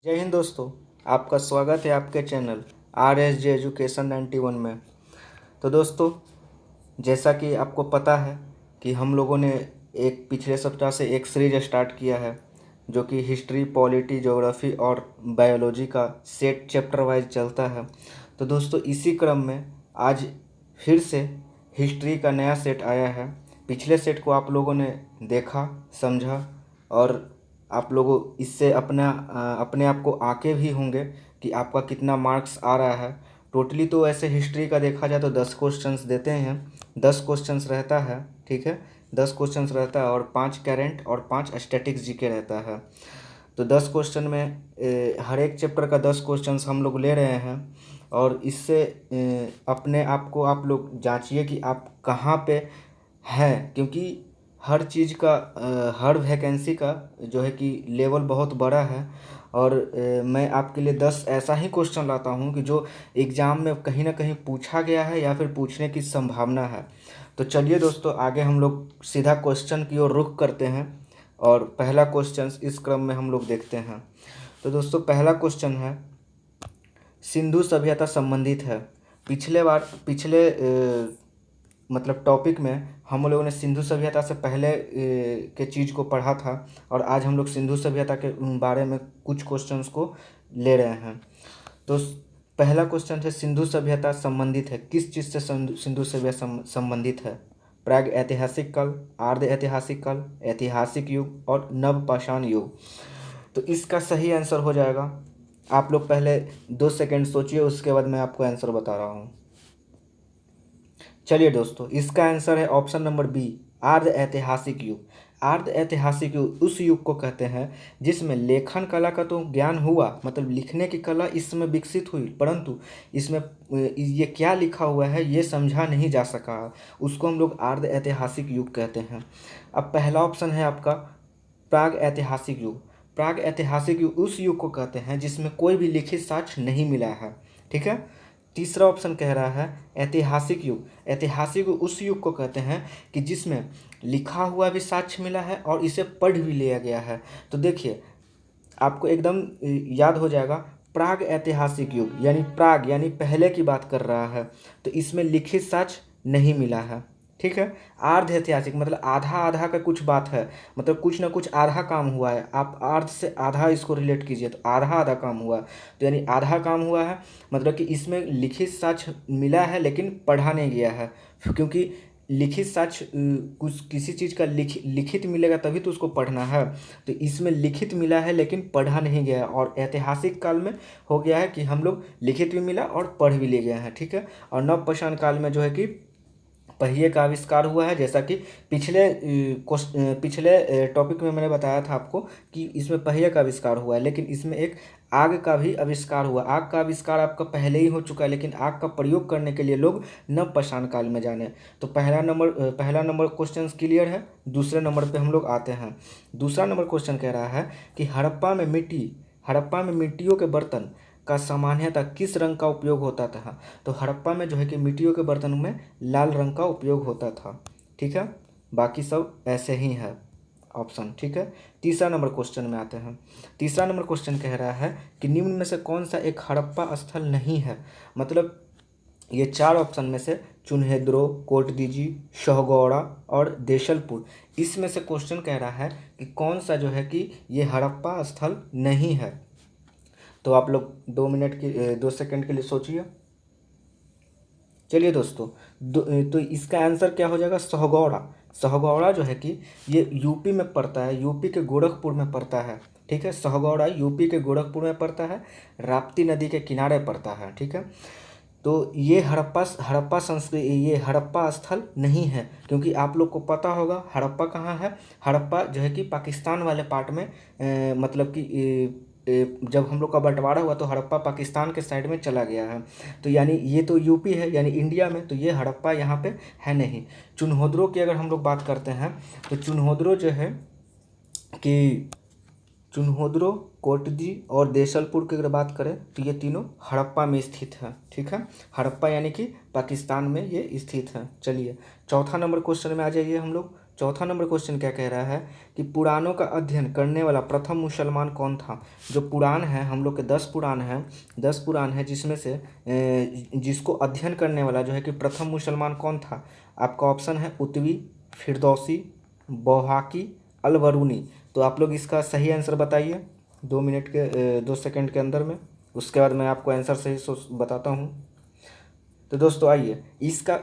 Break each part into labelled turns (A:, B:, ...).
A: जय हिंद दोस्तों। आपका स्वागत है आपके चैनल RSJ एजुकेशन 91 में। तो दोस्तों, जैसा कि आपको पता है कि हम लोगों ने एक पिछले सप्ताह से एक सीरीज स्टार्ट किया है जो कि हिस्ट्री, पॉलिटी, ज्योग्राफी और बायोलॉजी का सेट चैप्टर वाइज चलता है। तो दोस्तों, इसी क्रम में आज फिर से हिस्ट्री का नया सेट आया है। पिछले सेट को आप लोगों ने देखा, समझा और आप लोगों इससे अपने आप को आके भी होंगे कि आपका कितना मार्क्स आ रहा है। टोटली तो ऐसे हिस्ट्री का देखा जाए तो 10 क्वेश्चंस देते हैं, 10 क्वेश्चंस रहता है, ठीक है। 10 क्वेश्चंस रहता है और 5 करेंट और 5 स्टैटिक्स जीके रहता है। तो 10 क्वेश्चन में हर एक चैप्टर का 10 क्वेश्चंस हम लोग ले रहे हैं और इससे अपने आप को आप लोग जांचिए कि आप कहाँ पे हैं, क्योंकि हर चीज़ का हर वैकेंसी का जो है कि लेवल बहुत बड़ा है। और मैं आपके लिए 10 ऐसा ही क्वेश्चन लाता हूँ कि जो एग्ज़ाम में कहीं ना कहीं पूछा गया है या फिर पूछने की संभावना है। तो चलिए दोस्तों, आगे हम लोग सीधा क्वेश्चन की ओर रुख करते हैं और पहला क्वेश्चन इस क्रम में हम लोग देखते हैं। तो दोस्तों, पहला क्वेश्चन है, सिंधु सभ्यता संबंधित है। पिछले मतलब टॉपिक में हम लोगों ने सिंधु सभ्यता से पहले के चीज़ को पढ़ा था और आज हम लोग सिंधु सभ्यता के बारे में कुछ क्वेश्चंस को ले रहे हैं। तो पहला क्वेश्चन है, सिंधु सभ्यता संबंधित है, किस चीज़ से सिंधु सभ्यता संबंधित है? प्राग ऐतिहासिक काल, आर्ध ऐतिहासिक काल, ऐतिहासिक युग और नवपाषाण युग। तो इसका सही आंसर हो जाएगा, आप लोग पहले 2 सेकंड सोचिए, उसके बाद मैं आपको आंसर बता रहा हूँ। चलिए दोस्तों, इसका आंसर है ऑप्शन नंबर बी, आर्ध ऐतिहासिक युग। आर्ध ऐतिहासिक युग उस युग को कहते हैं जिसमें लेखन कला का तो ज्ञान हुआ, मतलब लिखने की कला इस समय विकसित हुई, परंतु इसमें ये क्या लिखा हुआ है ये समझा नहीं जा सका, उसको हम लोग आर्ध ऐतिहासिक युग कहते हैं। अब पहला ऑप्शन है आपका प्राग ऐतिहासिक युग। प्राग ऐतिहासिक युग उस युग को कहते हैं जिसमें कोई भी लिखित साक्ष्य नहीं मिला है, ठीक है। तीसरा ऑप्शन कह रहा है ऐतिहासिक युग। ऐतिहासिक युग उस युग को कहते हैं कि जिसमें लिखा हुआ भी साक्ष्य मिला है और इसे पढ़ भी लिया गया है। तो देखिए, आपको एकदम याद हो जाएगा, प्राग ऐतिहासिक युग यानी प्राग यानी पहले की बात कर रहा है, तो इसमें लिखित साक्ष्य नहीं मिला है, ठीक है। आर्ध ऐतिहासिक मतलब आधा आधा का कुछ बात है, मतलब कुछ ना कुछ आधा काम हुआ है, आप आर्ध से आधा इसको रिलेट कीजिए तो आधा आधा काम हुआ, तो यानी आधा काम हुआ है मतलब कि इसमें लिखित साक्ष्य मिला है लेकिन पढ़ा नहीं गया है, क्योंकि लिखित साक्ष्य कुछ किसी चीज़ का लिखित मिलेगा तभी तो उसको पढ़ना है। तो इसमें लिखित मिला है लेकिन पढ़ा नहीं गया, और ऐतिहासिक काल में हो गया है कि हम लोग लिखित भी मिला और पढ़ भी ले गए हैं, ठीक है। और नवपाषाण काल में जो है कि पहिए का आविष्कार हुआ है, जैसा कि पिछले टॉपिक में मैंने बताया था आपको कि इसमें पहिए का आविष्कार हुआ है, लेकिन इसमें एक आग का भी आविष्कार हुआ। आग का आविष्कार आपका पहले ही हो चुका है, लेकिन आग का प्रयोग करने के लिए लोग नवपाषाण काल में जाने। तो पहला नंबर क्वेश्चन क्लियर है। दूसरे नंबर पे हम लोग आते हैं। दूसरा नंबर क्वेश्चन कह रहा है कि हड़प्पा में मिट्टियों के बर्तन का सामान्यतः किस रंग का उपयोग होता था? तो हड़प्पा में जो है कि मिट्टियों के बर्तन में लाल रंग का उपयोग होता था, ठीक है। बाकी सब ऐसे ही है ऑप्शन, ठीक है। तीसरा नंबर क्वेश्चन में आते हैं। तीसरा नंबर क्वेश्चन कह रहा है कि निम्न में से कौन सा एक हड़प्पा स्थल नहीं है? मतलब ये 4 ऑप्शन में से चुन्हेद्रो, कोटदीजी, शहगौड़ा और देशलपुर, इसमें से क्वेश्चन कह रहा है कि कौन सा जो है कि ये हड़प्पा स्थल नहीं है। तो आप लोग 2 सेकंड के लिए सोचिए। चलिए दोस्तों, तो इसका आंसर क्या हो जाएगा? सहगौड़ा। सहगौड़ा जो है कि ये यूपी में पड़ता है, यूपी के गोरखपुर में पड़ता है, ठीक है। सहगौड़ा यूपी के गोरखपुर में पड़ता है, राप्ती नदी के किनारे पड़ता है, ठीक है। तो ये हड़प्पा संस्कृति, ये हड़प्पा स्थल नहीं है, क्योंकि आप लोग को पता होगा हड़प्पा कहाँ है। हड़प्पा जो है कि पाकिस्तान वाले पार्ट में मतलब कि जब हम लोग का बंटवारा हुआ तो हड़प्पा पाकिस्तान के साइड में चला गया है। तो यानी ये तो यूपी है यानी इंडिया में, तो ये हड़प्पा यहाँ पे है नहीं। चुनहोद्रो की अगर हम लोग बात करते हैं तो चुनहोद्रो जो है कि चुनहोद्रो, कोटदी और देशलपुर की अगर बात करें तो ये तीनों हड़प्पा में स्थित है, ठीक है। हड़प्पा यानी कि पाकिस्तान में ये स्थित है। चलिए चौथा नंबर क्वेश्चन में आ जाइए हम लोग। चौथा नंबर क्वेश्चन क्या कह रहा है कि पुराणों का अध्ययन करने वाला प्रथम मुसलमान कौन था। जो पुराण है, हम लोग के 10 पुराण हैं जिसमें से जिसको अध्ययन करने वाला जो है कि प्रथम मुसलमान कौन था। आपका ऑप्शन है उतवी, फिरदौसी, बौहाकी, अलबरूनी। तो आप लोग इसका सही आंसर बताइए 2 सेकंड के अंदर में। उसके बाद मैं आपको आंसर सही बताता हूँ। तो दोस्तों आइए, इसका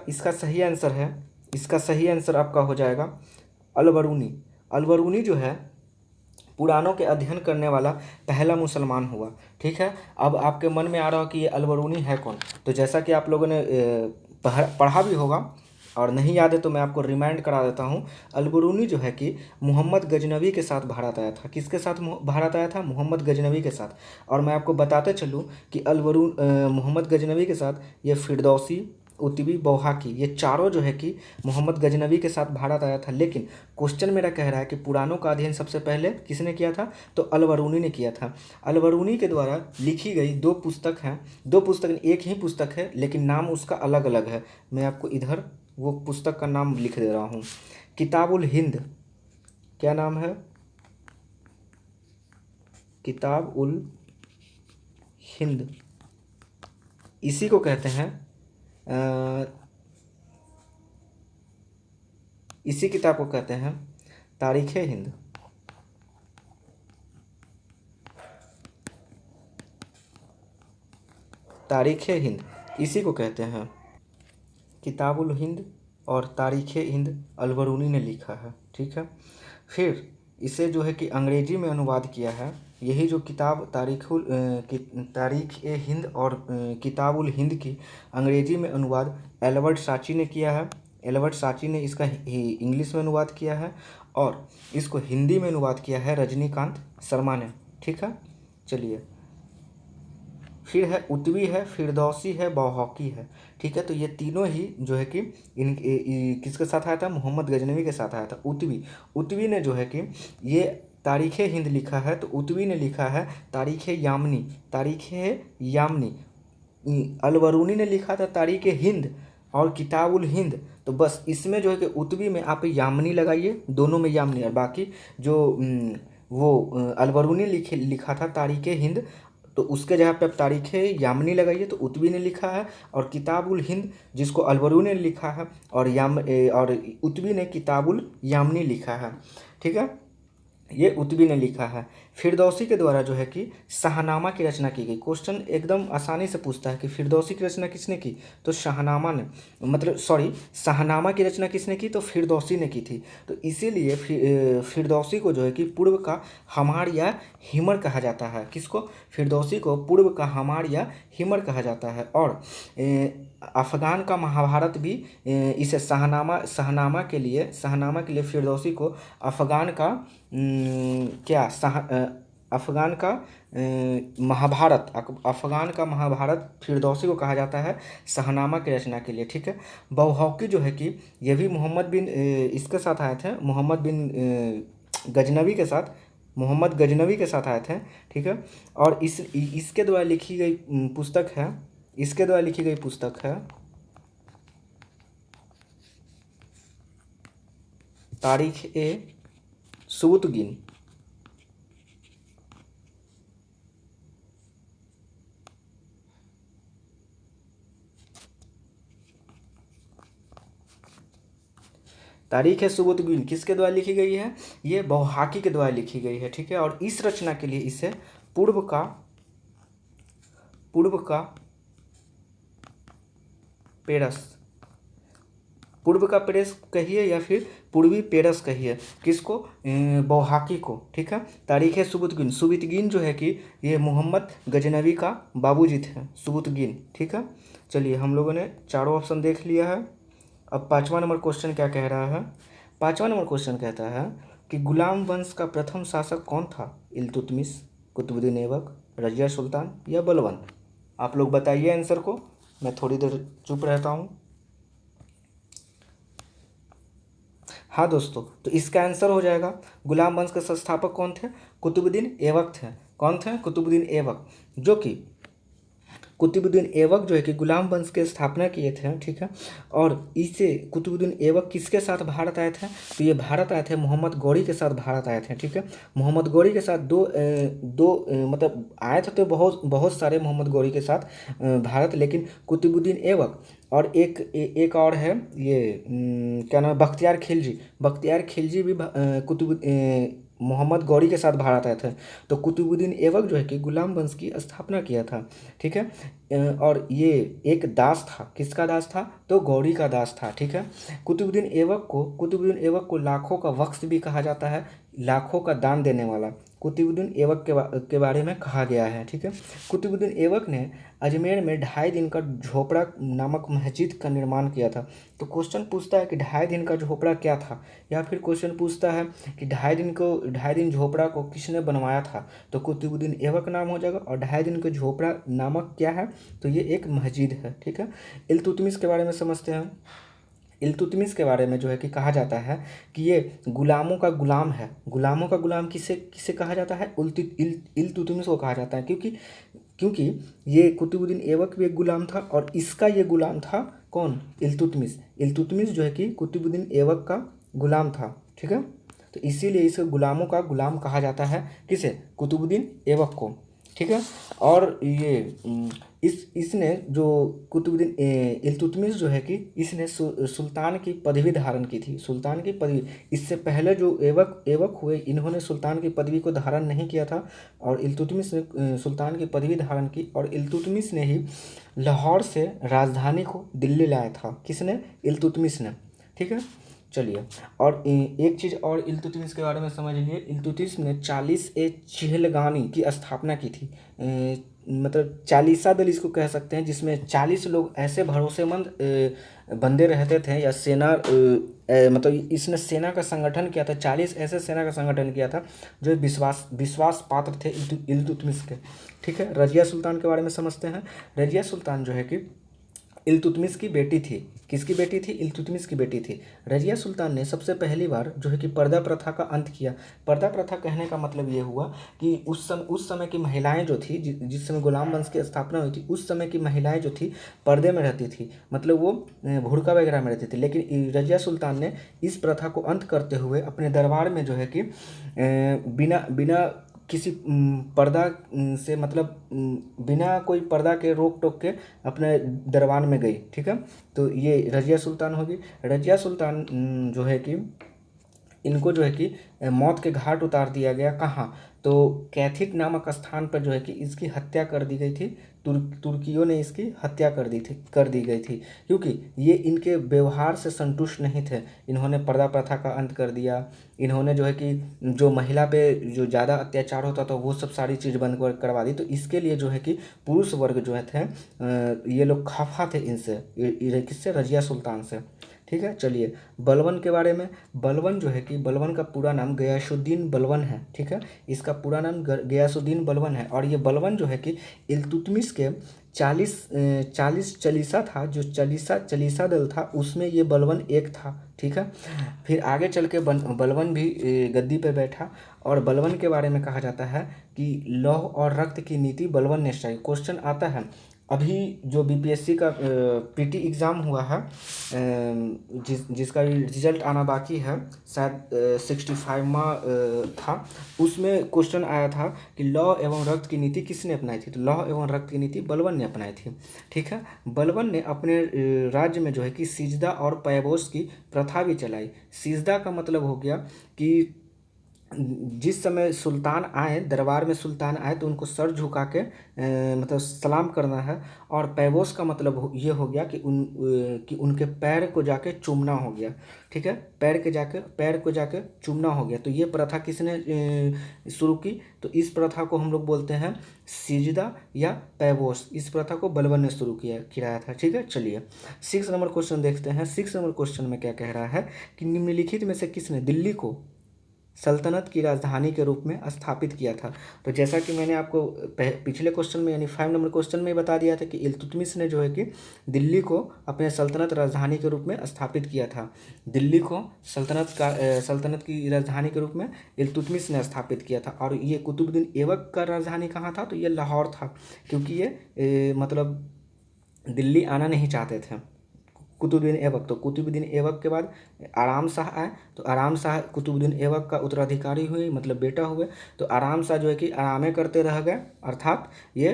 A: सही आंसर आपका हो जाएगा अलबरूनी। अलबरूनी जो है पुराणों के अध्ययन करने वाला पहला मुसलमान हुआ। ठीक है, अब आपके मन में आ रहा हो कि ये अलबरूनी है कौन। तो जैसा कि आप लोगों ने पढ़ा भी होगा और नहीं याद है तो मैं आपको रिमाइंड करा देता हूँ। अलबरूनी जो है कि मोहम्मद गजनवी के साथ भारत आया था। किसके साथ भारत आया था? मोहम्मद गजनवी के साथ। और मैं आपको बताते चलूँ कि मोहम्मद गजनवी के साथ ये फिरदौसी, उतवी, बौहाकी, ये चारों जो है कि मोहम्मद गजनवी के साथ भारत आया था। लेकिन क्वेश्चन मेरा कह रहा है कि पुराणों का अध्ययन सबसे पहले किसने किया था? तो अलबरूनी ने किया था। अलबरूनी के द्वारा लिखी गई 2 पुस्तक हैं। 2 पुस्तक, एक ही पुस्तक है लेकिन नाम उसका अलग अलग है। मैं आपको इधर वो पुस्तक का नाम लिख दे रहा हूँ। किताबुल हिंद, क्या नाम है? किताब उल हिंद, इसी को कहते हैं इसी किताब को कहते हैं तारीख़ हिंद। तारीख़ हिंद इसी को कहते हैं। किताबुल हिंद और तारीख़ हिंद अलबरूनी ने लिखा है। ठीक है, फिर इसे जो है कि अंग्रेजी में अनुवाद किया है। यही जो किताब तारीख़ ए हिंद और किताबुल हिंद की अंग्रेजी में अनुवाद एल्बर्ट साची ने किया है। एल्बर्ट साची ने इसका इंग्लिश में अनुवाद किया है और इसको हिंदी में अनुवाद किया है रजनीकांत शर्मा ने। ठीक है, चलिए, फिर है उतवी है, फिरदौसी है, बौहाकी है। ठीक है, तो ये तीनों ही जो है कि किसके साथ आया था? मोहम्मद गजनवी के साथ आया था। उतवी ने जो है कि ये तारीख़ हिंद लिखा है, तो उतवी ने लिखा है तारीख़ यामनी। अलबरूनी ने लिखा था तारीख़ हिंद और किताबुल हिंद। तो बस इसमें जो है कि उतवी में आप यामनी लगाइए, दोनों में यामनी, और बाकी जो अलबरूनी लिखा था तारीख़ हिंद, तो उसके जगह पे आप तारीख़ यामनी लगाइए। तो उतवी ने लिखा है, और किताबुल हिंद जिसको अलबरूनी ने लिखा है और उतवी ने किताबुल यामनी लिखा है। ठीक है, ये उतवी ने लिखा है। फिरदौसी के द्वारा जो है कि शाहनामा की रचना की गई। क्वेश्चन एकदम आसानी से पूछता है कि फिरदौसी की रचना किसने की? तो शाहनामा की रचना किसने की? तो फिरदौसी ने की थी। तो इसीलिए फिरदौसी को जो है कि पूर्व का हमार या हिमर कहा जाता है। किसको? फिरदौसी को पूर्व का हमार या हिमर कहा जाता है। और अफ़गान का महाभारत भी इसे शाहनामा के लिए फिरदौसी को अफ़गान का अफ़गान का महाभारत फिरदौसी को कहा जाता है शाहनामा की रचना के लिए। ठीक है, बौहाकी जो है कि ये भी इसके साथ आए थे, मोहम्मद गजनवी के साथ आए थे। ठीक है, और इसके द्वारा लिखी गई पुस्तक है तारीख़ ए सुबुतगिन। तारीख़ ए सुबुतगिन किसके द्वारा लिखी गई है? ये बौहाकी के द्वारा लिखी गई है। ठीक है, और इस रचना के लिए इसे पूर्व का पेरस कहिए या फिर पूर्वी पेरस कहिए। किसको? बौहाकी को। ठीक है, तारीख़ सुबुतगिन जो है कि ये मोहम्मद गजनवी का बाबूजी थे, सुबुतगिन। ठीक है, चलिए, हम लोगों ने चारों ऑप्शन देख लिया है। अब 5वां नंबर क्वेश्चन क्या कह रहा है? 5वां नंबर क्वेश्चन कहता है कि गुलाम वंश का प्रथम शासक कौन था? इल्तुतमिश, कुतुबुद्दीन ऐबक, रजिया सुल्तान या बलबन? आप लोग बताइए आंसर को, मैं थोड़ी देर चुप रहता हूँ। हाँ दोस्तों, तो इसका आंसर हो जाएगा गुलाम वंश के संस्थापक कौन थे? कुतुबुद्दीन ऐबक थे। कौन थे? कुतुबुद्दीन ऐबक, जो कि कुतुबुद्दीन ऐबक जो है कि गुलाम वंश के स्थापना किए थे, ठीक है। और इसे कुतुबुद्दीन ऐबक किसके साथ भारत आए थे? तो ये भारत आए थे मोहम्मद गौरी के साथ भारत आए थे, ठीक है। मोहम्मद गौरी के साथ मतलब आए थे तो बहुत बहुत सारे मोहम्मद गौरी के साथ भारत, लेकिन कुतुबुद्दीन ऐबक और एक और है ये क्या नाम है, बख्तियार खिलजी। बख्तियार खिलजी भी मोहम्मद गौरी के साथ भारत आए थे। तो कुतुबुद्दीन ऐबक जो है कि गुलाम वंश की स्थापना किया था, ठीक है। और ये एक दास था, किसका दास था? तो गौरी का दास था, ठीक है। कुतुबुद्दीन ऐबक को लाखों का वक्स भी कहा जाता है, लाखों का दान देने वाला कुतुबुद्दीन ऐबक के बारे में कहा गया है, ठीक है। कुतुबुद्दीन ऐबक ने अजमेर में 2.5 दिन का झोपड़ा नामक मस्जिद का निर्माण किया था। तो क्वेश्चन पूछता है कि 2.5 दिन का झोपड़ा क्या था, या फिर क्वेश्चन पूछता है कि 2.5 दिन झोपड़ा को किसने बनवाया था, तो कुतुबुद्दीन ऐबक नाम हो जाएगा। और 2.5 दिन के झोपड़ा नामक क्या है? तो ये एक मस्जिद है, ठीक है। इल्तुतमिश के बारे में समझते हैं। इल्तुतमिश के बारे में जो है कि कहा जाता है कि ये गुलामों का गुलाम है। गुलामों का गुलाम किसे किसे कहा जाता है? इल्तुतमिश को कहा जाता है, क्योंकि ये कुतुबुद्दीन ऐबक भी एक गुलाम था और इसका ये गुलाम था कौन? इल्तुतमिश। इल्तुतमिश जो है कि कुतुबुद्दीन ऐबक का गुलाम था, ठीक है। तो इसीलिए इसे गुलामों का गुलाम कहा जाता है, किसे? कुतुबुद्दीन ऐबक को, ठीक है। और ये इसने जो कुतुबुद्दीन इल्तुतमिश जो है कि इसने सुल्तान की पदवी धारण की थी, सुल्तान की पदवी। इससे पहले जो ऐबक हुए, इन्होंने सुल्तान की पदवी को धारण नहीं किया था, और इल्तुतमिश ने सुल्तान की पदवी धारण की। और इल्तुतमिश ने ही लाहौर से राजधानी को दिल्ली लाया था। किसने? इल्तुतमिश ने, ठीक है। चलिए, और एक चीज़ और इल्तुतमिश के बारे में समझ लिए। इल्तुतमिश ने 40 चिहलगानी की स्थापना की थी। मतलब चालीसा दल इसको कह सकते हैं, जिसमें 40 लोग ऐसे भरोसेमंद बंदे रहते थे, या सेना मतलब इसने सेना का संगठन किया था। 40 ऐसे सेना का संगठन किया था जो विश्वास पात्र थे इल्तुतमिश के, ठीक है। रजिया सुल्तान के बारे में समझते हैं। रजिया सुल्तान जो है कि इल्तुतमिश की बेटी थी। किसकी बेटी थी? इल्तुतमिश की बेटी थी। रजिया सुल्तान ने सबसे पहली बार जो है कि पर्दा प्रथा का अंत किया। पर्दा प्रथा कहने का मतलब ये हुआ कि उस समय की महिलाएं जो थी, जिस समय गुलाम वंश की स्थापना हुई थी, उस समय की महिलाएं जो थी पर्दे में रहती थी, मतलब वो भुड़का वगैरह में रहती थी। लेकिन रजिया सुल्तान ने इस प्रथा को अंत करते हुए अपने दरबार में जो है कि बिना बिना किसी पर्दा से, मतलब बिना कोई पर्दा के रोक टोक के अपने दरबार में गई, ठीक है। तो ये रजिया सुल्तान होगी। रजिया सुल्तान जो है कि इनको जो है कि मौत के घाट उतार दिया गया। कहाँ? तो कैथिक नामक स्थान पर जो है कि इसकी हत्या कर दी गई थी। तुर्कियों ने इसकी हत्या कर दी गई थी, क्योंकि ये इनके व्यवहार से संतुष्ट नहीं थे। इन्होंने पर्दा प्रथा का अंत कर दिया। इन्होंने जो है कि जो महिला पे जो ज़्यादा अत्याचार होता था वो सब सारी चीज़ बंद करवा दी। तो इसके लिए जो है कि पुरुष वर्ग जो है थे, ये लोग खफा थे इनसे, किससे? रजिया सुल्तान से, ठीक है। चलिए, बलबन के बारे में। बलबन जो है कि बलबन का पूरा नाम गयासुद्दीन बलबन है, ठीक है। इसका पूरा नाम गयासुद्दीन बलबन है। और ये बलबन जो है कि इल्तुतमिश के 40 चालीसा था, जो चालीसा दल था, उसमें ये बलबन एक था, ठीक है। फिर आगे चल के बलबन भी गद्दी पे बैठा। और बलबन के बारे में कहा जाता है कि लौह और रक्त की नीति बलबन ने स्टार्ट। क्वेश्चन आता है, अभी जो बीपीएससी का पीटी एग्ज़ाम हुआ है, जिसका रिजल्ट आना बाकी है, शायद 65वां था, उसमें क्वेश्चन आया था कि लौह एवं रक्त की नीति किसने अपनाई थी? तो लौह एवं रक्त की नीति बलबन ने अपनाई थी, ठीक है। बलबन ने अपने राज्य में जो है कि सिजदा और पैबोस की प्रथा भी चलाई। सिजदा का मतलब हो गया कि जिस समय सुल्तान आए, दरबार में सुल्तान आए, तो उनको सर झुका के मतलब सलाम करना है। और पैबोस का मतलब ये हो गया कि उनके पैर को जाके चूमना हो गया, ठीक है। पैर को जाके चूमना हो गया। तो ये प्रथा किसने शुरू की? तो इस प्रथा को हम लोग बोलते हैं सिजदा या पैबोस। इस प्रथा को बलबन ने शुरू किया था, ठीक है। चलिए, 6 नंबर क्वेश्चन देखते हैं। 6 नंबर क्वेश्चन में क्या कह रहा है कि निम्नलिखित में से किसने दिल्ली को सल्तनत की राजधानी के रूप में स्थापित किया था। तो जैसा कि मैंने आपको पिछले क्वेश्चन में यानी 5 नंबर क्वेश्चन में बता दिया था कि इल्तुतमिश ने जो है कि दिल्ली को अपने सल्तनत राजधानी के रूप में स्थापित किया था। दिल्ली को सल्तनत की राजधानी के रूप में इल्तुतमिश ने स्थापित किया था। और ये कुतुबुद्दीन ऐबक का राजधानी कहाँ था? तो ये लाहौर था, क्योंकि ये मतलब दिल्ली आना नहीं चाहते थे कुतुबुद्दीन ऐबक। तो कुतुबुद्दीन ऐबक के बाद आराम शाह आए, तो आराम शाह कुतुबुद्दीन ऐबक का उत्तराधिकारी हुए, मतलब बेटा हुए। तो आराम शाह जो है कि आरामे करते रह गए, अर्थात ये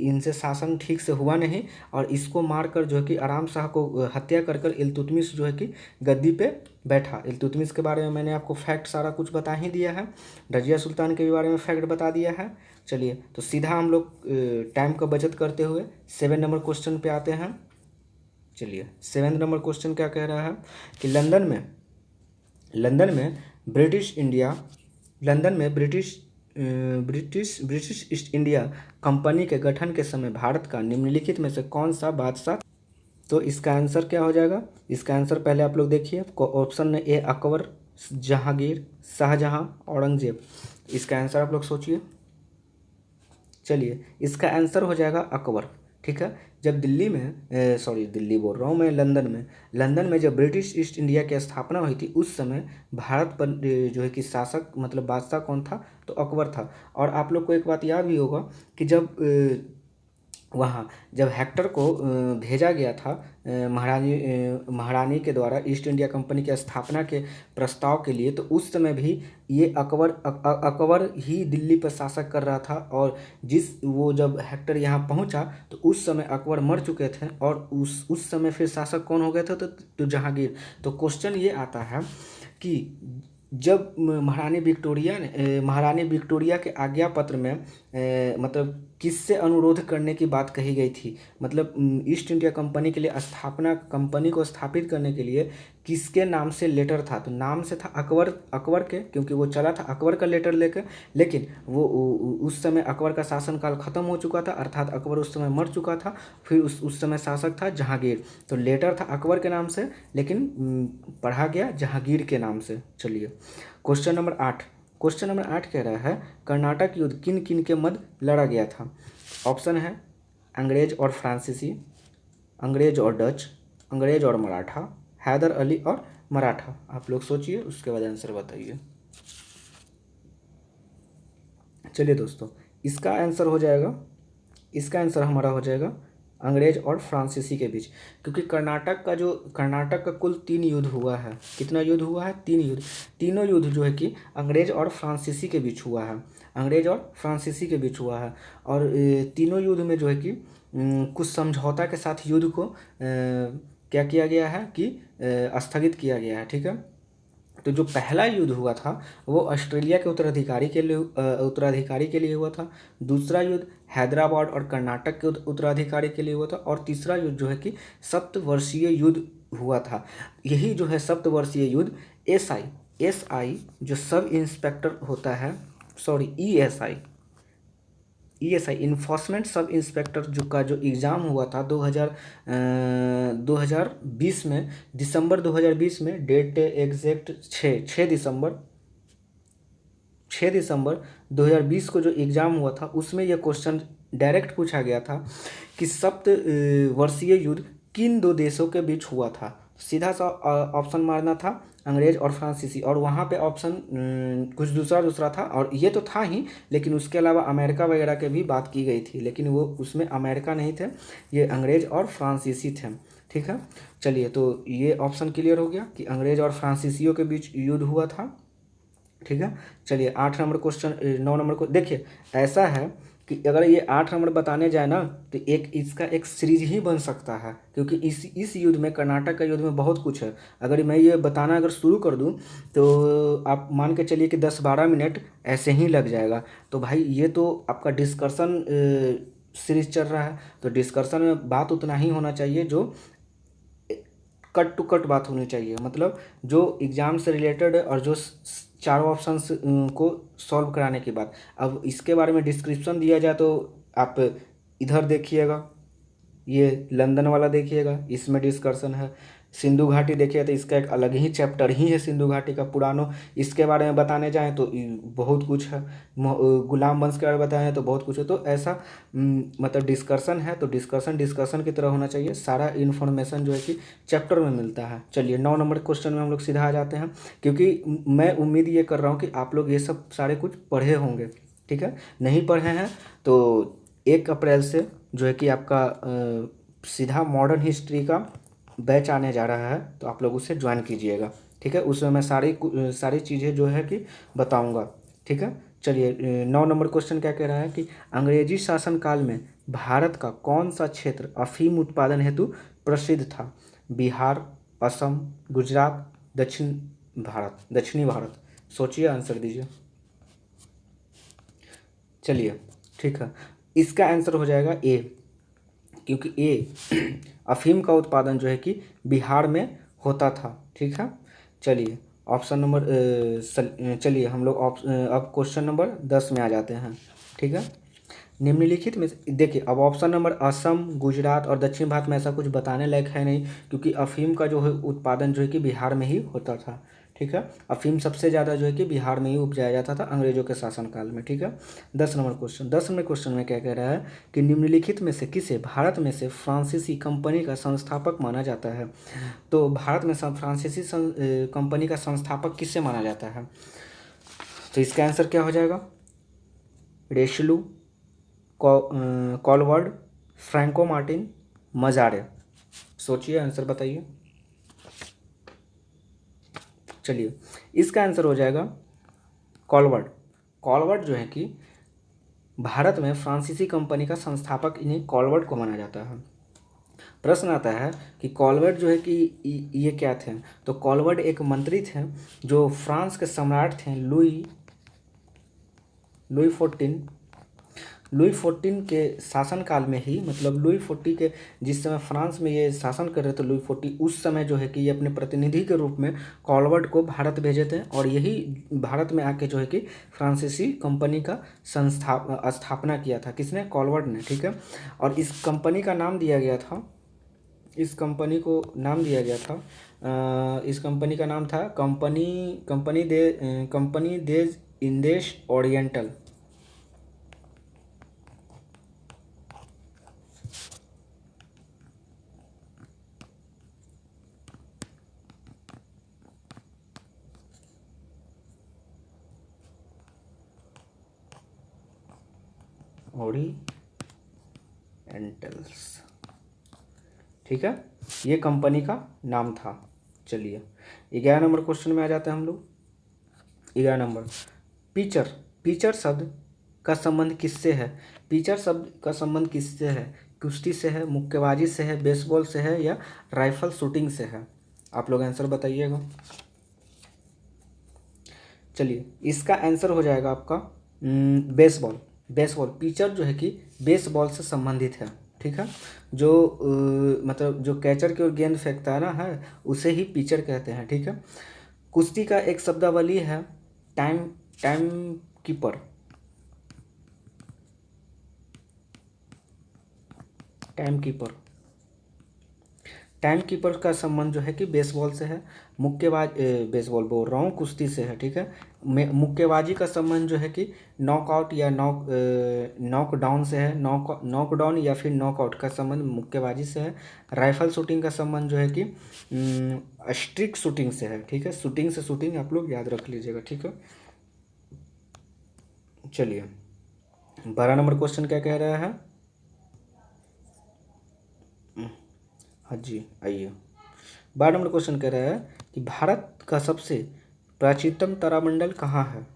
A: इनसे शासन ठीक से हुआ नहीं, और इसको मारकर जो है कि आराम शाह को हत्या कर कर इल्तुतमिश जो है कि गद्दी पे बैठा। इल्तुतमिश के बारे में मैंने आपको फैक्ट सारा कुछ बता ही दिया है, रजिया सुल्तान के बारे में फैक्ट बता दिया है। चलिए, तो सीधा हम लोग टाइम का बचत करते हुए 7 नंबर क्वेश्चन पे आते हैं। चलिए, 7 नंबर क्वेश्चन क्या कह रहा है कि लंदन में ब्रिटिश ईस्ट इंडिया कंपनी के गठन के समय भारत का निम्नलिखित में से कौन सा बादशाह? तो इसका आंसर क्या हो जाएगा? इसका आंसर पहले आप लोग देखिए, ऑप्शन में ए अकबर, जहांगीर, शाहजहां, औरंगजेब। इसका आंसर आप लोग सोचिए। चलिए, इसका आंसर हो जाएगा अकबर। ठीक है, जब दिल्ली बोल रहा हूँ मैं, लंदन में जब ब्रिटिश ईस्ट इंडिया की स्थापना हुई थी, उस समय भारत पर जो है कि शासक मतलब बादशाह कौन था? तो अकबर था। और आप लोग को एक बात याद भी होगा कि जब हेक्टर को भेजा गया था महारानी के द्वारा ईस्ट इंडिया कंपनी की स्थापना के प्रस्ताव के लिए, तो उस समय भी ये अकबर ही दिल्ली पर शासक कर रहा था। और वो जब हेक्टर यहाँ पहुँचा तो उस समय अकबर मर चुके थे, और उस समय फिर शासक कौन हो गए थे? तो जहांगीर। तो क्वेश्चन ये आता है कि जब महारानी विक्टोरिया के आज्ञा पत्र में मतलब किससे अनुरोध करने की बात कही गई थी? मतलब ईस्ट इंडिया कंपनी के लिए कंपनी को स्थापित करने के लिए किसके नाम से लेटर था? तो नाम से था अकबर के, क्योंकि वो चला था अकबर का लेटर लेकर। लेकिन वो उस समय अकबर का शासनकाल खत्म हो चुका था, अर्थात अकबर उस समय मर चुका था। फिर उस समय शासक था जहांगीर। तो लेटर था अकबर के नाम से, लेकिन पढ़ा गया जहांगीर के नाम से। चलिए, क्वेश्चन नंबर 8 कह रहा है कर्नाटक युद्ध किन किन के मध्य लड़ा गया था? ऑप्शन है अंग्रेज और फ्रांसीसी, अंग्रेज और डच, अंग्रेज और मराठा, हैदर अली और मराठा। आप लोग सोचिए, उसके बाद आंसर बताइए। चलिए दोस्तों, इसका आंसर हमारा हो जाएगा अंग्रेज और फ्रांसीसी के बीच, क्योंकि कर्नाटक का कुल 3 युद्ध हुआ है। कितना युद्ध हुआ है? 3 युद्ध। तीनों युद्ध जो है कि अंग्रेज और फ्रांसीसी के बीच हुआ है। और तीनों युद्ध में जो है कि कुछ समझौता के साथ युद्ध को क्या किया गया है कि स्थगित किया गया है। ठीक है, तो जो पहला युद्ध हुआ था वो ऑस्ट्रेलिया के उत्तराधिकारी के लिए हुआ था। दूसरा युद्ध हैदराबाद और कर्नाटक के उत्तराधिकारी के लिए हुआ था। और तीसरा युद्ध जो है कि सप्तवर्षीय युद्ध हुआ था। यही जो है सप्तवर्षीय युद्ध एसआई जो सब इंस्पेक्टर होता है, ईएसआई इन्फोर्समेंट सब इंस्पेक्टर जो एग्ज़ाम हुआ था 2020 में, दिसंबर 2020 में, डेट एग्जैक्ट 6 दिसंबर 2020 को जो एग्ज़ाम हुआ था, उसमें यह क्वेश्चन डायरेक्ट पूछा गया था कि सप्तवर्षीय युद्ध किन 2 देशों के बीच हुआ था? सीधा सा ऑप्शन मारना था अंग्रेज और फ्रांसीसी, और वहाँ पे ऑप्शन कुछ दूसरा था, और ये तो था ही, लेकिन उसके अलावा अमेरिका वगैरह के भी बात की गई थी, लेकिन वो उसमें अमेरिका नहीं थे, ये अंग्रेज और फ्रांसीसी थे। ठीक है, चलिए, तो ये ऑप्शन क्लियर हो गया कि अंग्रेज और फ्रांसीसियों के बीच युद्ध हुआ था। ठीक है, चलिए 8 नंबर क्वेश्चन 9 नंबर को देखिए। ऐसा है कि अगर ये 8 नंबर बताने जाए ना, तो इसका एक सीरीज ही बन सकता है, क्योंकि इस युद्ध में, कर्नाटक का युद्ध में बहुत कुछ है। अगर मैं ये बताना अगर शुरू कर दूं तो आप मान के चलिए कि 10-12 मिनट ऐसे ही लग जाएगा। तो भाई, ये तो आपका डिस्कशन सीरीज चल रहा है, तो डिस्कशन में बात उतना ही होना चाहिए जो कट टू कट बात होनी चाहिए, मतलब जो एग्ज़ाम से रिलेटेड है, और जो चारों ऑप्शंस को सॉल्व कराने के बाद। अब इसके बारे में डिस्क्रिप्शन दिया जाए तो आप इधर देखिएगा, ये लंदन वाला देखिएगा, इसमें डिस्कशन है। सिंधु घाटी देखिए तो इसका एक अलग ही चैप्टर ही है सिंधु घाटी का। पुराणों इसके बारे में बताने जाएँ तो बहुत कुछ है। गुलाम वंश के बारे में बताएं तो बहुत कुछ है। तो ऐसा मतलब डिस्कशन है तो डिस्कशन की तरह होना चाहिए। सारा इन्फॉर्मेशन जो है कि चैप्टर में मिलता है। चलिए 9 नंबर क्वेश्चन में हम लोग सीधा आ जाते हैं, क्योंकि मैं उम्मीद ये कर रहा हूँ कि आप लोग ये सब सारे कुछ पढ़े होंगे। ठीक है, नहीं पढ़े हैं तो 1 अप्रैल से जो है कि आपका सीधा मॉडर्न हिस्ट्री का बैच आने जा रहा है, तो आप लोग उसे ज्वाइन कीजिएगा। ठीक है, उसमें मैं सारी चीज़ें जो है कि बताऊंगा। ठीक है, चलिए 9 नंबर क्वेश्चन क्या कह रहा है कि अंग्रेजी शासनकाल में भारत का कौन सा क्षेत्र अफीम उत्पादन हेतु प्रसिद्ध था? बिहार, असम, गुजरात, दक्षिणी भारत। सोचिए, आंसर दीजिए। चलिए ठीक है, इसका आंसर हो जाएगा ए, क्योंकि ए अफीम का उत्पादन जो है कि बिहार में होता था। ठीक है, चलिए ऑप्शन नंबर चलिए हम लोग अब क्वेश्चन नंबर 10 में आ जाते हैं। ठीक है, निम्नलिखित में देखिए, अब ऑप्शन नंबर असम, गुजरात और दक्षिण भारत में ऐसा कुछ बताने लायक है नहीं, क्योंकि अफीम का जो है उत्पादन जो है कि बिहार में ही होता था। ठीक है, अफीम सबसे ज़्यादा जो है कि बिहार में ही उपजाया जाता था अंग्रेजों के शासनकाल में। ठीक है, 10 नंबर क्वेश्चन में क्या कह रहा है कि निम्नलिखित में से किसे भारत में से फ्रांसीसी कंपनी का संस्थापक माना जाता है? तो भारत में फ्रांसीसी कंपनी का संस्थापक किससे माना जाता है? तो इसका आंसर क्या हो जाएगा? रेशलू, कॉलवर्ड, फ्रैंको मार्टिन, मजारे। सोचिए, आंसर बताइए। चलिए, इसका आंसर हो जाएगा कॉलवर्ड। कॉलवर्ड जो है कि भारत में फ्रांसीसी कंपनी का संस्थापक इन्हीं कॉलवर्ड को माना जाता है। प्रश्न आता है कि कॉलवर्ड जो है कि ये क्या थे? तो कॉलवर्ड एक मंत्री थे जो फ्रांस के सम्राट थे लुई 14 के शासनकाल में ही, मतलब लुई 14 के जिस समय फ्रांस में ये शासन कर रहे थे लुई 14, उस समय जो है कि ये अपने प्रतिनिधि के रूप में कॉलवर्ड को भारत भेजे थे, और यही भारत में आके जो है कि फ्रांसीसी कंपनी का स्थापना किया था। किसने? कॉलवर्ड ने। ठीक है, और इस कंपनी का नाम दिया गया था, इस कंपनी को नाम दिया गया था इस कंपनी का नाम था कंपनी देज इंदेश ओरिएंटल। ओरिएंटल्स। ठीक है, ये कंपनी का नाम था। चलिए 11 नंबर क्वेश्चन में आ जाते हैं हम लोग। 11 नंबर, पीचर शब्द का संबंध किससे है? पीचर शब्द का संबंध किससे है? कुश्ती से है, मुक्केबाजी से है, बेसबॉल से है, या राइफल शूटिंग से है? आप लोग आंसर बताइएगा। चलिए, इसका आंसर हो जाएगा आपका बेसबॉल। पिचर जो है कि बेसबॉल से संबंधित है। ठीक है, जो मतलब जो कैचर की ओर गेंद फेंकता है ना, है उसे ही पिचर कहते हैं। ठीक है, कुश्ती का एक शब्दावली है टाइम कीपर। टाइम कीपर का संबंध जो है कि बेसबॉल से है। बेसबॉल बोल रहा हूँ, कुश्ती से है। ठीक है, मुक्केबाजी का संबंध जो है कि नॉकआउट या नॉकडाउन से है। नॉकडाउन या फिर नॉकआउट का संबंध मुक्केबाजी से है। राइफल शूटिंग का संबंध जो है कि स्ट्रिक शूटिंग से है। ठीक है, शूटिंग आप लोग याद रख लीजिएगा। ठीक है, चलिए 12 नंबर क्वेश्चन क्या कह रहा है? हाँ जी, आइए। 12 नंबर क्वेश्चन कह रहा है कि भारत का सबसे प्राचीनतम तारामंडल कहाँ है?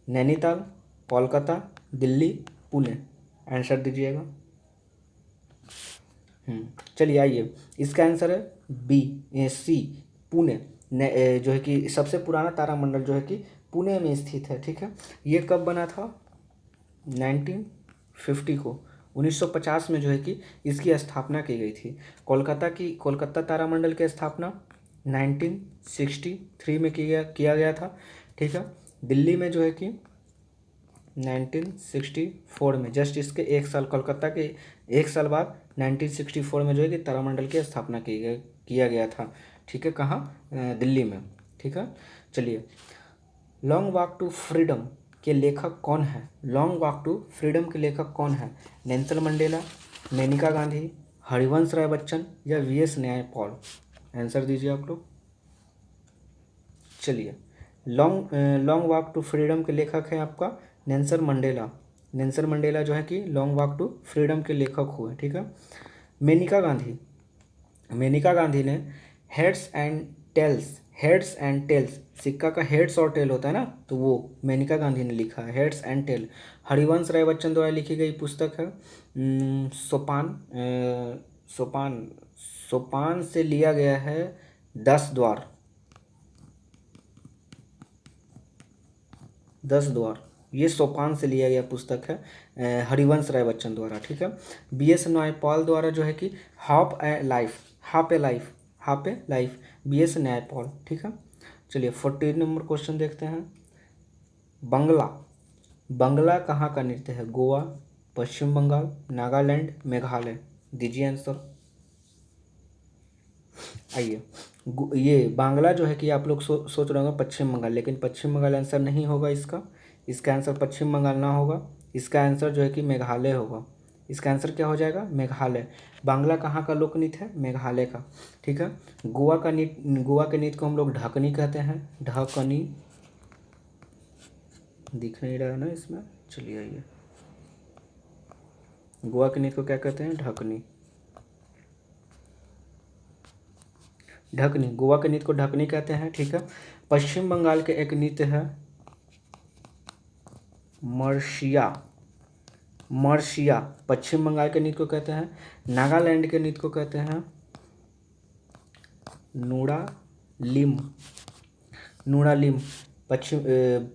A: नैनीताल, कोलकाता, दिल्ली, पुणे। आंसर दीजिएगा। चलिए आइए, इसका आंसर है सी, पुणे। जो है कि सबसे पुराना तारामंडल जो है कि पुणे में स्थित है। ठीक है, ये कब बना था? 1950 को, 1950 में जो है कि इसकी स्थापना की गई थी। कोलकाता तारामंडल की स्थापना 1963 में किया गया था। ठीक है, दिल्ली में जो है कि 1964 में, जस्ट इसके 1 साल, कोलकाता के 1 साल बाद 1964 में जो है कि तारामंडल की स्थापना किया गया था, ठीक है, कहाँ, दिल्ली में, ठीक है। चलिए, लॉन्ग वॉक टू फ्रीडम के लेखक कौन है? लॉन्ग वॉक टू फ्रीडम के लेखक कौन है? नेल्सन मंडेला, मेनका गांधी, हरिवंश राय बच्चन या वीएस न्यायपाल? आंसर दीजिए आप लोग। चलिए, लॉन्ग वॉक टू फ्रीडम के लेखक हैं आपका नेल्सन मंडेला। नेल्सन मंडेला जो है कि लॉन्ग वॉक टू फ्रीडम के लेखक हुए, ठीक है। मेनका गांधी, मेनका गांधी ने heads and tails, heads and tails, सिक्का का हेड्स और टेल होता है ना, तो वो मेनका गांधी ने लिखा है, heads and tell. Harivansh Rai Bachchan द्वारा लिखी गई पुस्तक है सोपान, सोपान, सोपान से लिया गया है 10 द्वार, 10 द्वार, ये सोपान से लिया गया पुस्तक है हरिवंश राय बच्चन द्वारा, ठीक है। बीएस न्यायपाल द्वारा जो है कि half a life, half a life, half a life, BS न्यायपाल, ठीक है। चलिए 14 नंबर क्वेश्चन देखते हैं। बंगला, बंगला कहाँ का नृत्य है? गोवा, पश्चिम बंगाल, नागालैंड, मेघालय? दीजिए आंसर। आइए, ये बांग्ला जो है कि आप लोग सोच रहे होंगे पश्चिम बंगाल, लेकिन पश्चिम बंगाल आंसर नहीं होगा इसका। इसका आंसर पश्चिम बंगाल ना होगा, इसका आंसर जो है कि मेघालय होगा। इसका आंसर क्या हो जाएगा? मेघालय। बांग्ला कहाँ का लोक नृत्य है? मेघालय का, ठीक है। गोवा का नृत्य, गोवा के नृत्य को हम लोग ढकनी कहते हैं, ढकनी। दिख नहीं रहा है ना इसमें, चलिए आइए, गोवा के नृत्य को क्या कहते हैं? ढकनी, ढकनी, गोवा के नृत्य को ढकनी कहते हैं, ठीक है। पश्चिम बंगाल के एक नृत्य है मर्शिया, मर्शिया पश्चिम बंगाल के नृत्य को कहते हैं। नागालैंड के नृत्य को कहते हैं नूडालिम, नूडालिम पश्चिम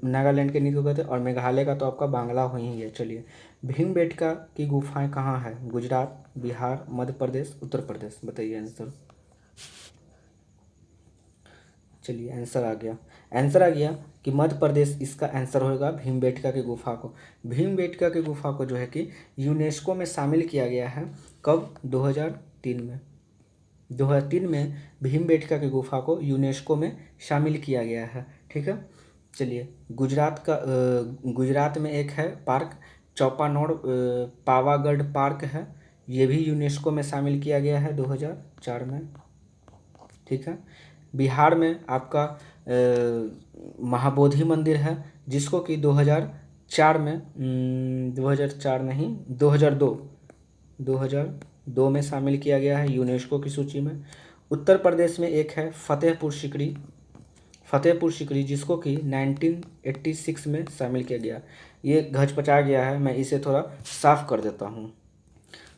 A: नागालैंड के नृत्य को कहते हैं। और मेघालय का तो आपका बांग्ला हो ही है। चलिए, भीमबेटका की गुफाएं कहाँ है? गुजरात, बिहार, मध्य प्रदेश, उत्तर प्रदेश? बताइए आंसर। चलिए आंसर आ गया, आंसर आ गया कि मध्य प्रदेश इसका आंसर होगा भीमबेटका की गुफा को। भीमबेटका की गुफा को जो है कि यूनेस्को में शामिल किया गया है, कब? 2003 में। 2003 में भीमबेटका की गुफा को यूनेस्को में शामिल किया गया है, ठीक है। चलिए, गुजरात का गुजरात में एक है पार्क चौपानोड़, पावागढ़ पार्क है, ये भी यूनेस्को में शामिल किया गया है 2004 में, ठीक है। बिहार में आपका महाबोधि मंदिर है, जिसको कि 2004 में 2004 नहीं 2002 में शामिल किया गया है यूनेस्को की सूची में। उत्तर प्रदेश में एक है फतेहपुर सिकरी, फतेहपुर सिकरी, जिसको कि 1986 में शामिल किया गया। ये घचपचा गया है, मैं इसे थोड़ा साफ कर देता हूँ।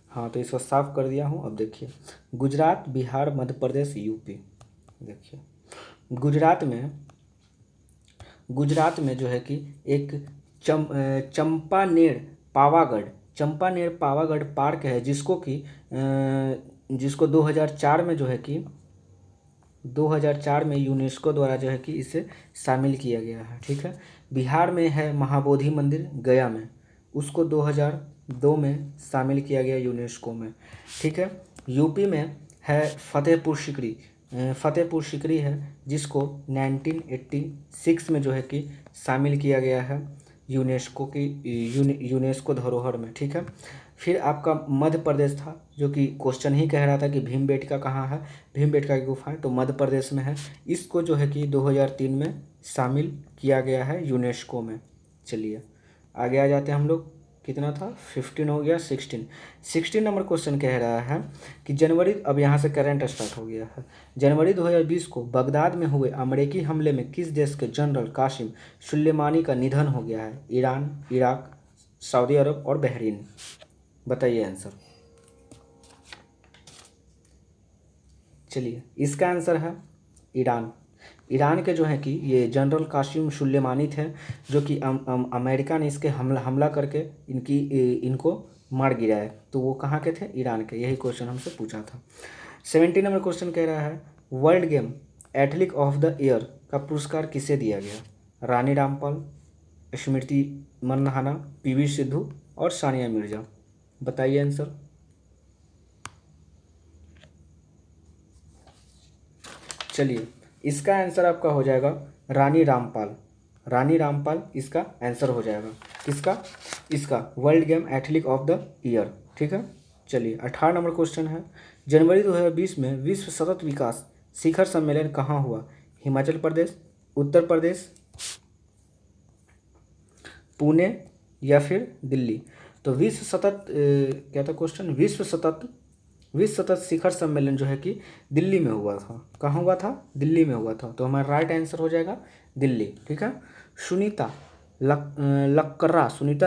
A: हाँ, तो इसको साफ कर दिया हूँ। अब देखिए, गुजरात, बिहार, मध्य प्रदेश, यूपी। देखिए, गुजरात में जो है कि एक चंपानेर पावागढ़, चंपानेर पावागढ़ पार्क है, जिसको 2004 में जो है कि 2004 में यूनेस्को द्वारा जो है कि इसे शामिल किया गया है, ठीक है। बिहार में है महाबोधि मंदिर गया में, उसको 2002 में शामिल किया गया यूनेस्को में, ठीक है। यूपी में है फतेहपुर सिकरी, फतेहपुर सिकरी है, जिसको 1986 में जो है कि शामिल किया गया है यूनेस्को की यूनेस्को धरोहर में, ठीक है। फिर आपका मध्य प्रदेश था, जो कि क्वेश्चन ही कह रहा था कि भीमबेटका कहाँ है, भीमबेटका की गुफाएं, तो मध्य प्रदेश में है। इसको जो है कि 2003 में शामिल किया गया है यूनेस्को में। चलिए आगे आ जाते हैं हम लोग। कितना था? 15 हो गया। 16 नंबर क्वेश्चन कह रहा है कि जनवरी, अब यहाँ से करंट स्टार्ट हो गया है। जनवरी 2020 को बगदाद में हुए अमेरिकी हमले में किस देश के जनरल कासिम सुलेमानी का निधन हो गया है? ईरान, इराक, सऊदी अरब और बहरीन? बताइए आंसर। चलिए, इसका आंसर है ईरान। ईरान के जो है कि ये जनरल कासिम सुलेमानी थे, जो कि अमेरिका ने इसके हमला करके इनको मार गिराया। तो वो कहाँ के थे? ईरान के। यही क्वेश्चन हमसे पूछा था। 17 नंबर क्वेश्चन कह रहा है world game athlete of the year का पुरस्कार किसे दिया गया? रानी रामपाल, स्मृति मंधाना, पीवी सिंधु और सानिया मिर्जा? बताइए आंसर। चलिए, इसका आंसर आपका हो जाएगा रानी रामपाल। रानी रामपाल इसका आंसर हो जाएगा। किसका? इसका world game athlete of the year. ठीक है, चलिए 18 नंबर क्वेश्चन है, जनवरी 2020 में विश्व सतत विकास शिखर सम्मेलन कहाँ हुआ? हिमाचल प्रदेश, उत्तर प्रदेश, पुणे या फिर दिल्ली? तो विश्व सतत क्या था क्वेश्चन? विश्व सतत शिखर सम्मेलन जो है कि दिल्ली में हुआ था। कहाँ हुआ था? दिल्ली में हुआ था। तो हमारा राइट आंसर हो जाएगा दिल्ली। ठीक है। सुनीता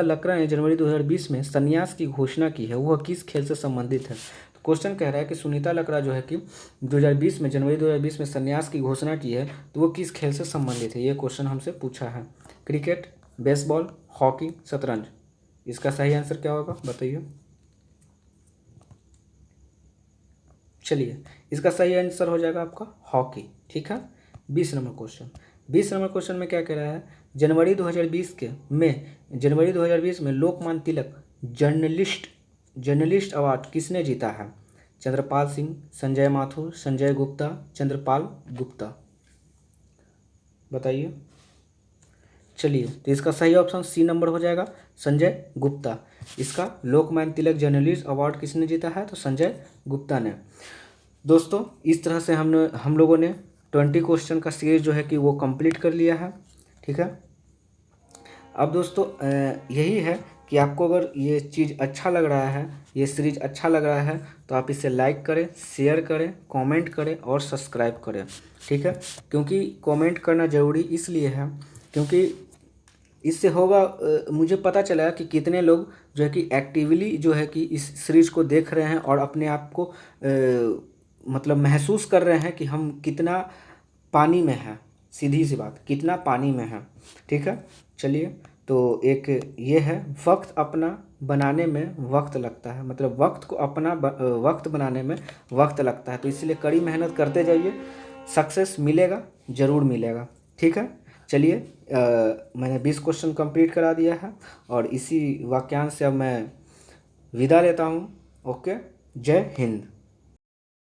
A: लकड़ा ने जनवरी 2020 में संन्यास की घोषणा की है, वह किस खेल से संबंधित है? तो क्वेश्चन कह रहा है कि सुनीता लकड़ा जो है कि 2020 में जनवरी 2020 में संन्यास की घोषणा की है, तो वो किस खेल से संबंधित है? ये क्वेश्चन हमसे पूछा है। क्रिकेट, बेसबॉल, हॉकी, शतरंज? इसका सही आंसर क्या होगा बताइए। चलिए, इसका सही आंसर हो जाएगा आपका हॉकी। ठीक है। 20 नंबर क्वेश्चन में क्या कह रहा है? जनवरी 2020 में लोकमान्य तिलक जर्नलिस्ट अवार्ड किसने जीता है? चंद्रपाल सिंह, संजय माथुर, संजय गुप्ता, चंद्रपाल गुप्ता? बताइए। चलिए, तो इसका सही ऑप्शन सी नंबर हो जाएगा, संजय गुप्ता। इसका लोकमान्य तिलक जर्नलिस्ट अवार्ड किसने जीता है? तो संजय गुप्ता ने। दोस्तों, इस तरह से हम लोगों ने 20 क्वेश्चन का सीरीज जो है कि वो कंप्लीट कर लिया है। ठीक है। अब दोस्तों यही है कि आपको अगर ये चीज़ अच्छा लग रहा है, ये सीरीज अच्छा लग रहा है, तो आप इसे लाइक करें, शेयर करें, कमेंट करें और सब्सक्राइब करें। ठीक है। क्योंकि कमेंट करना ज़रूरी इसलिए है क्योंकि इससे होगा मुझे पता चला कि कितने लोग जो है कि एक्टिवली जो है कि इस सीरीज को देख रहे हैं और अपने आप को मतलब महसूस कर रहे हैं कि हम कितना पानी में हैं। सीधी सी बात, कितना पानी में है। ठीक है। चलिए, तो एक ये है, वक्त अपना बनाने में वक्त लगता है, मतलब वक्त को अपना वक्त बनाने में वक्त लगता है। तो इसलिए कड़ी मेहनत करते जाइए, सक्सेस मिलेगा, ज़रूर मिलेगा। ठीक है। चलिए, मैंने 20 क्वेश्चन कंप्लीट करा दिया है और इसी वाक्यांश से अब मैं विदा लेता हूँ। ओके, जय हिंद।